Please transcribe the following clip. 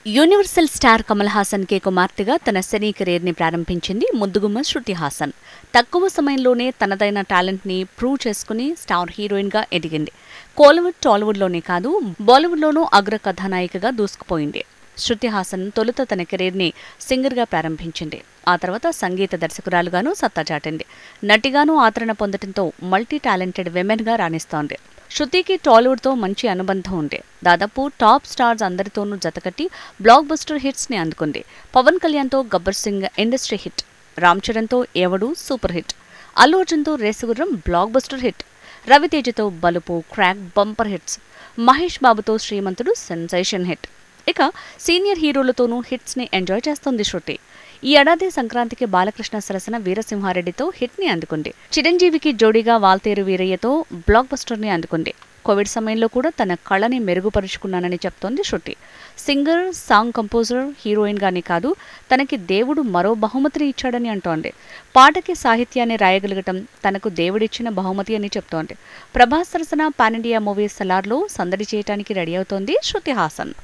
Universal star Kamal Haasan కే కుమార్తెగా తన సినీ career ని ప్రారంభించింది ముద్దుగుమ్మ శృతి హాసన్. తక్కువ సమయంలోనే తనదైన టాలెంట్ ని ప్రూవ్ చేసుకుని స్టార్ హీరోయిన్ గా ఎదిగింది. కోలీవుడ్, టాలీవుడ్ లోనే కాదు బాలీవుడ్ లోనూ అగ్ర కథానాయికగా దూసుకుపోయింది. శృతి హాసన్ తొలుత తన కెరీర్ ని సింగర్ గా ప్రారంభించింది. ఆ తర్వాత సంగీత దర్శకురాలుగానూ సత్తా చాటింది. నటిగానూ ఆదరణ పొందడంతో మల్టీ టాలెంటెడ్ విమెన్ గా రాణిస్తోంది. శృతికి టాలీవుడ్తో మంచి అనుబంధం ఉంది. దాదాపు టాప్ స్టార్స్ అందరితోనూ జతకట్టి బ్లాక్ బస్టర్ హిట్స్ ని అందుకుంది. పవన్ కళ్యాణ్తో గబ్బర్ సింగ్ ఇండస్ట్రీ హిట్, రామ్ చరణ్తో ఎవడు సూపర్ హిట్, అల్లు అర్జున్తో రేసుగుర్రం బ్లాక్ బస్టర్ హిట్, రవితేజతో బలుపు క్రాక్ బంపర్ హిట్స్, మహేష్ బాబుతో శ్రీమంతుడు సెన్సేషన్ హిట్. ఇక సీనియర్ హీరోలతోనూ హిట్స్ ని ఎంజాయ్ చేస్తోంది శృతి. ఈ ఏడాది సంక్రాంతికి బాలకృష్ణ సరసన వీరసింహారెడ్డితో హిట్ ని అందుకుంది. చిరంజీవికి జోడీగా వాల్తేరు వీరయ్యతో బ్లాక్ బస్టర్ ని అందుకుంది. కోవిడ్ సమయంలో కూడా తన కళని మెరుగుపరుచుకున్నానని చెప్తోంది శృతి. సింగర్, సాంగ్ కంపోజర్, హీరోయిన్ గానీ కాదు, తనకి దేవుడు మరో బహుమతిని ఇచ్చాడని అంటోంది. పాటకి సాహిత్యాన్ని రాయగలగటం తనకు దేవుడిచ్చిన బహుమతి అని చెప్తోంది. ప్రభాస్ సరసన పాన్ ఇండియా మూవీ సలార్లో సందడి చేయడానికి రెడీ అవుతోంది శృతి హాసన్.